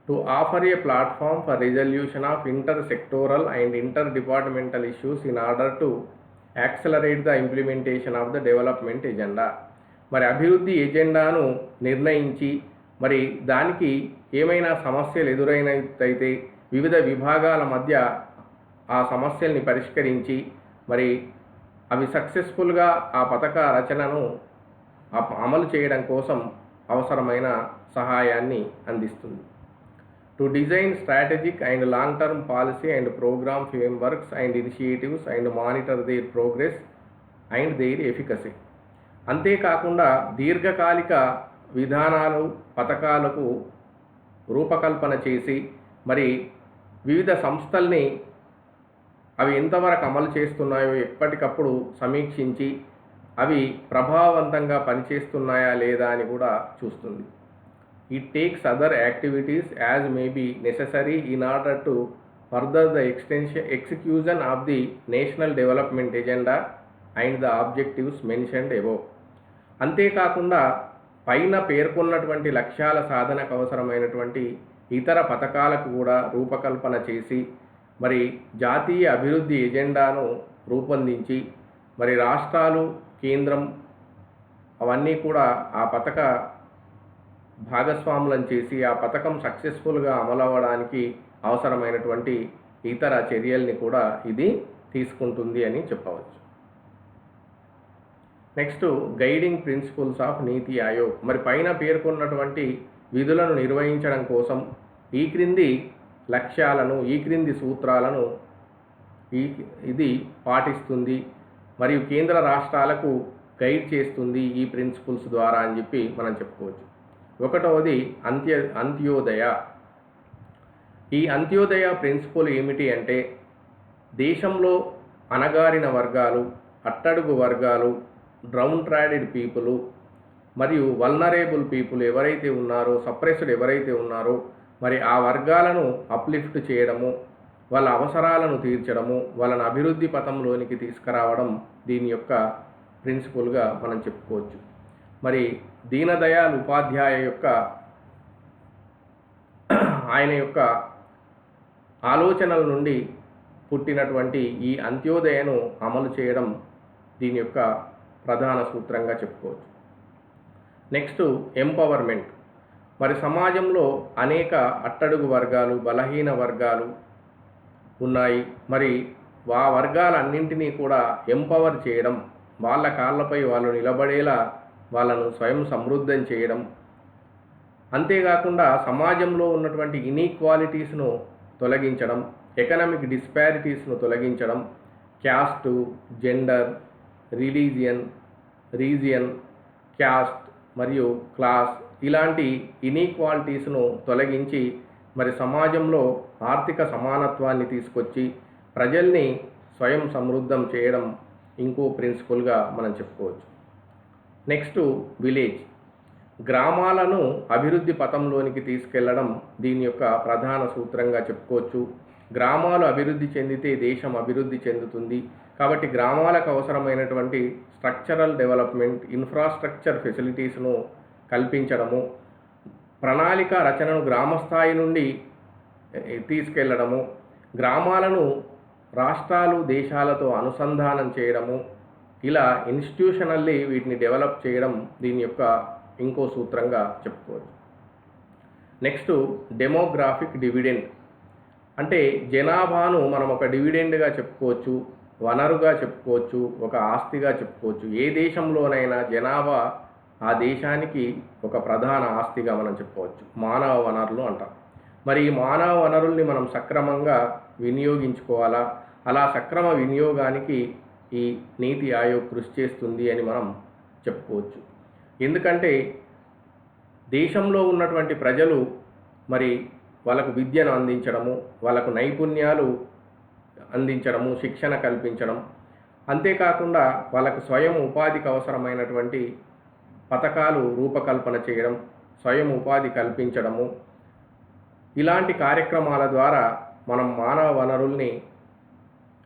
Speaker 1: To offer A platform for resolution of inter sectoral and inter departmental issues in order to accelerate the implementation of the development agenda. మరి అభివృద్ధి ఎజెండాను నిర్ణయించి మరి దానికి ఏమైనా సమస్యలు ఎదురైనట్లయితే వివిధ విభాగాల మధ్య ఆ సమస్యల్ని పరిష్కరించి మరి అవి సక్సెస్ఫుల్గా ఆ పథక రచనను అమలు చేయడం కోసం అవసరమైన సహాయాన్ని అందిస్తుంది. To design strategic and long term policy and programme frameworks and initiatives and monitor their progress and their efficacy. అంతేకాకుండా దీర్ఘకాలిక విధానాలు, పథకాలకు రూపకల్పన చేసి మరి వివిధ సంస్థల్ని అవి ఎంతవరకు అమలు చేస్తున్నాయో ఎప్పటికప్పుడు సమీక్షించి అవి ప్రభావవంతంగా పనిచేస్తున్నాయా లేదా అని కూడా చూస్తుంది. It takes other activities as may be necessary in order to further the execution of the national development agenda and the objectives mentioned above. అంతేకాకుండా పైన పేర్కొన్నటువంటి లక్ష్యాల సాధనకు అవసరమైనటువంటి ఇతర పథకాలకు కూడా రూపకల్పన చేసి మరి జాతీయ అభివృద్ధి ఎజెండాను రూపొందించి మరి రాష్ట్రాలు, కేంద్రం అవన్నీ కూడా ఆ పథక భాగస్వాములను చేసి ఆ పథకం సక్సెస్ఫుల్గా అమలవ్వడానికి అవసరమైనటువంటి ఇతర చర్యల్ని కూడా ఇది తీసుకుంటుంది అని చెప్పవచ్చు. నెక్స్ట్ గైడింగ్ ప్రిన్సిపల్స్ ఆఫ్ నీతి ఆయోగ్. మరి పైన పేర్కొన్నటువంటి విధులను నిర్వహించడం కోసం ఈ క్రింది లక్ష్యాలను, ఈ క్రింది సూత్రాలను ఇది పాటిస్తుంది మరియు కేంద్ర రాష్ట్రాలకు గైడ్ చేస్తుంది ఈ ప్రిన్సిపల్స్ ద్వారా అని చెప్పి మనం చెప్పుకోవచ్చు. ఒకటవది అంత్యోదయ. ఈ అంత్యోదయ ప్రిన్సిపల్ ఏమిటి అంటే, దేశంలో అణగారిన వర్గాలు, అట్టడుగు వర్గాలు, డౌన్ ట్రాడెడ్ పీపుల్ మరియు వల్నరేబుల్ పీపుల్ ఎవరైతే ఉన్నారో, సప్రెస్డ్ ఎవరైతే ఉన్నారో, మరి ఆ వర్గాలను అప్లిఫ్ట్ చేయడము, వాళ్ళ అవసరాలను తీర్చడము, వాళ్ళని అభివృద్ధి పథంలోనికి తీసుకురావడం దీని యొక్క ప్రిన్సిపల్గా మనం చెప్పుకోవచ్చు. మరి దీనదయాళ్ ఉపాధ్యాయ యొక్క ఆయన యొక్క ఆలోచనల నుండి పుట్టినటువంటి ఈ అంత్యోదయను అమలు చేయడం దీని యొక్క ప్రధాన సూత్రంగా చెప్పుకోవచ్చు. Next empowerment. మరి సమాజంలో అనేక అట్టడుగు వర్గాలు, బలహీన వర్గాలు ఉన్నాయి. మరి ఆ వర్గాలన్నింటినీ కూడా ఎంపవర్ చేయడం, వాళ్ళ కాళ్ళపై వాళ్ళు నిలబడేలా వాళ్ళను స్వయం సమృద్ధం చేయడం, అంతేకాకుండా సమాజంలో ఉన్నటువంటి ఇనీక్వాలిటీస్ను తొలగించడం, ఎకనామిక్ డిస్పారిటీస్ను తొలగించడం, క్యాస్టు, జెండర్, రీజియన్, క్యాస్ట్ మరియు క్లాస్ ఇలాంటి ఇనీక్వాలిటీస్ను తొలగించి మరి సమాజంలో ఆర్థిక సమానత్వాన్ని తీసుకొచ్చి ప్రజల్ని స్వయం సమృద్ధం చేయడం ఇంకో ప్రిన్సిపల్గా మనం చెప్పుకోవచ్చు. Next village. గ్రామాలను అభివృద్ధి పథంలోనికి తీసుకెళ్లడం దీని యొక్క ప్రధాన సూత్రంగా చెప్పుకోవచ్చు. గ్రామాలు అభివృద్ధి చెందితే దేశం అభివృద్ధి చెందుతుంది. కాబట్టి గ్రామాలకు అవసరమైనటువంటి స్ట్రక్చరల్ డెవలప్మెంట్, ఇన్ఫ్రాస్ట్రక్చర్ ఫెసిలిటీస్ను కల్పించడము, ప్రణాళిక రచనను గ్రామస్థాయి నుండి తీసుకెళ్లడము, గ్రామాలను రాష్ట్రాలు, దేశాలతో అనుసంధానం చేయడము, ఇలా ఇన్స్టిట్యూషనల్లీ వీటిని డెవలప్ చేయడం దీని యొక్క ఇంకో సూత్రంగా చెప్పుకోవచ్చు. Next demographic dividend. అంటే జనాభాను మనం ఒక డివిడెండ్గా చెప్పుకోవచ్చు, వనరుగా చెప్పుకోవచ్చు, ఒక ఆస్తిగా చెప్పుకోవచ్చు. ఏ దేశంలోనైనా జనాభా ఆ దేశానికి ఒక ప్రధాన ఆస్తిగా మనం చెప్పుకోవచ్చు. మానవ వనరులు అంటాం. మరి ఈ మానవ వనరుల్ని మనం సక్రమంగా వినియోగించుకోవాలా, అలా సక్రమ వినియోగానికి ఈ నీతి ఆయోగ్ కృషి చేస్తుంది అని మనం చెప్పుకోవచ్చు. ఎందుకంటే దేశంలో ఉన్నటువంటి ప్రజలు మరి వాళ్ళకు విద్యను అందించడము, వాళ్ళకు నైపుణ్యాలు అందించడము, శిక్షణ కల్పించడం, అంతేకాకుండా వాళ్ళకు స్వయం ఉపాధికి అవసరమైనటువంటి పథకాలు రూపకల్పన చేయడం, స్వయం ఉపాధి కల్పించడము, ఇలాంటి కార్యక్రమాల ద్వారా మనం మానవ వనరుల్ని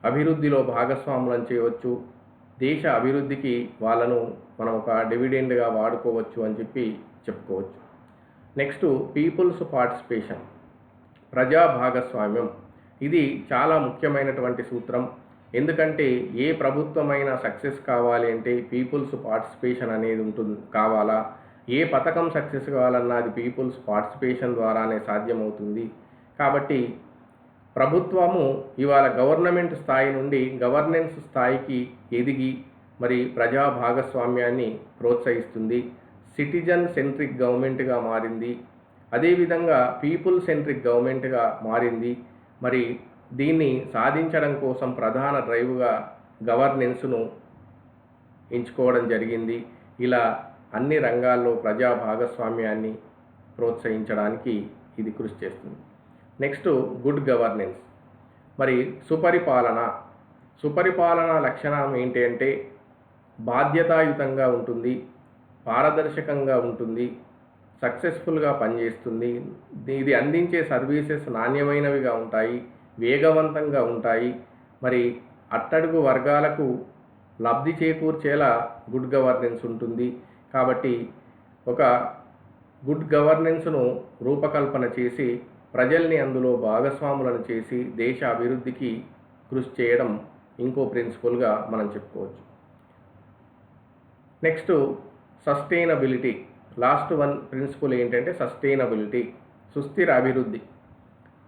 Speaker 1: అభివృద్ధిలో భాగస్వాములను చేయవచ్చు. దేశ అభివృద్ధికి వాళ్ళను మనం ఒక డివిడెండ్గా వాడుకోవచ్చు అని చెప్పి చెప్పుకోవచ్చు. నెక్స్ట్ పీపుల్స్ పార్టిసిపేషన్, ప్రజా భాగస్వామ్యం. ఇది చాలా ముఖ్యమైనటువంటి సూత్రం. ఎందుకంటే ఏ ప్రభుత్వమైనా సక్సెస్ కావాలి అంటే పీపుల్స్ పార్టిసిపేషన్ అనేది కావాలా. ఏ పథకం సక్సెస్ కావాలన్నా అది పీపుల్స్ పార్టిసిపేషన్ ద్వారానే సాధ్యమవుతుంది. కాబట్టి ప్రభుత్వము ఇవాళ గవర్నమెంట్ స్థాయి నుండి గవర్నెన్స్ స్థాయికి ఎదిగి మరి ప్రజా భాగస్వామ్యాన్ని ప్రోత్సహిస్తుంది. సిటిజన్ సెంట్రిక్ గవర్నమెంట్గా మారింది. అదేవిధంగా పీపుల్ సెంట్రిక్ గవర్నమెంట్గా మారింది. మరి దీన్ని సాధించడం కోసం ప్రధాన డ్రైవ్గా గవర్నెన్స్ను ఎంచుకోవడం జరిగింది. ఇలా అన్ని రంగాల్లో ప్రజా భాగస్వామ్యాన్ని ప్రోత్సహించడానికి ఇది కృషి చేస్తుంది. Next good governance. మరి సుపరిపాలన లక్షణం ఏంటి అంటే బాధ్యతాయుతంగా ఉంటుంది, పారదర్శకంగా ఉంటుంది, సక్సెస్ఫుల్గా పనిచేస్తుంది. ఇది అందించే సర్వీసెస్ నాణ్యమైనవిగా ఉంటాయి, వేగవంతంగా ఉంటాయి. మరి అట్టడుగు వర్గాలకు లబ్ధి చేకూర్చేలా గుడ్ గవర్నెన్స్ ఉంటుంది. కాబట్టి ఒక గుడ్ గవర్నెన్స్ను రూపకల్పన చేసి ప్రజల్ని అందులో భాగస్వాములను చేసి దేశ అభివృద్ధికి కృషి చేయడం ఇంకో ప్రిన్సిపల్గా మనం చెప్పుకోవచ్చు. Next sustainability. Last one principle ఏంటంటే సస్టైనబిలిటీ, సుస్థిర అభివృద్ధి.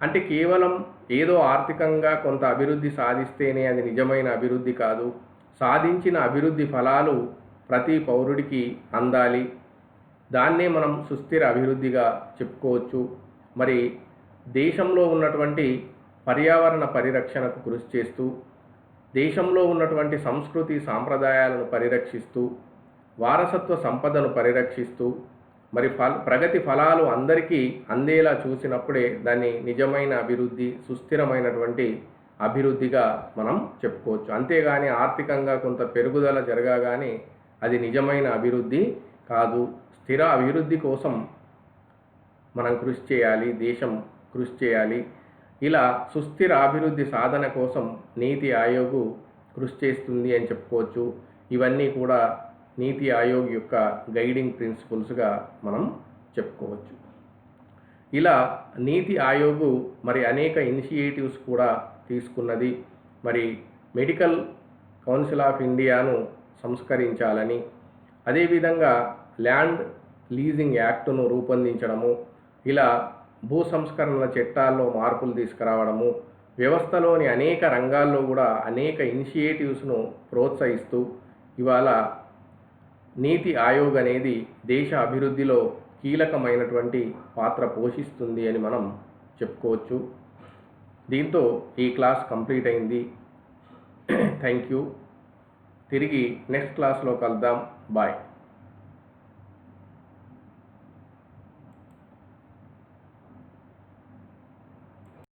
Speaker 1: అంటే కేవలం ఏదో ఆర్థికంగా కొంత అభివృద్ధి సాధిస్తేనే అది నిజమైన అభివృద్ధి కాదు. సాధించిన అభివృద్ధి ఫలాలు ప్రతి పౌరుడికి అందాలి. దాన్నే మనం సుస్థిర అభివృద్ధిగా చెప్పుకోవచ్చు. మరి దేశంలో ఉన్నటువంటి పర్యావరణ పరిరక్షణకు కృషి చేస్తూ, దేశంలో ఉన్నటువంటి సంస్కృతి సాంప్రదాయాలను పరిరక్షిస్తూ, వారసత్వ సంపదను పరిరక్షిస్తూ, మరి ప్రగతి ఫలాలు అందరికీ అందేలా చూసినప్పుడే దాన్ని నిజమైన అభివృద్ధి, సుస్థిరమైనటువంటి అభివృద్ధిగా మనం చెప్పుకోవచ్చు. అంతేగాని ఆర్థికంగా కొంత పెరుగుదల జరగగానే అది నిజమైన అభివృద్ధి కాదు. స్థిర అభివృద్ధి కోసం మనం కృషి చేయాలి, దేశం కృషి చేయాలి. ఇలా సుస్థిర అభివృద్ధి సాధన కోసం నీతి ఆయోగ్ కృషి చేస్తుంది అని చెప్పుకోవచ్చు. ఇవన్నీ కూడా నీతి ఆయోగ్ యొక్క గైడింగ్ ప్రిన్సిపల్స్గా మనం చెప్పుకోవచ్చు. ఇలా నీతి ఆయోగ్ మరి అనేక ఇనిషియేటివ్స్ కూడా తీసుకున్నది. మరి మెడికల్ కౌన్సిల్ ఆఫ్ ఇండియాను సంస్కరించాలని, అదేవిధంగా ల్యాండ్ లీజింగ్ యాక్టును రూపొందించడము, ఇలా భూ సంస్కరణల చట్టాల్లో మార్పులు తీసుకురావడము, వ్యవస్థలోని అనేక రంగాల్లో కూడా అనేక ఇనిషియేటివ్స్ను ప్రోత్సహిస్తూ ఇవాళ నీతి ఆయోగ్ అనేది దేశ అభివృద్ధిలో కీలకమైనటువంటి పాత్ర పోషిస్తుంది అని మనం చెప్పుకోవచ్చు. దీంతో ఈ క్లాస్ కంప్లీట్ అయింది. Thank you. తిరిగి నెక్స్ట్ క్లాస్లో కలుద్దాం. బాయ్.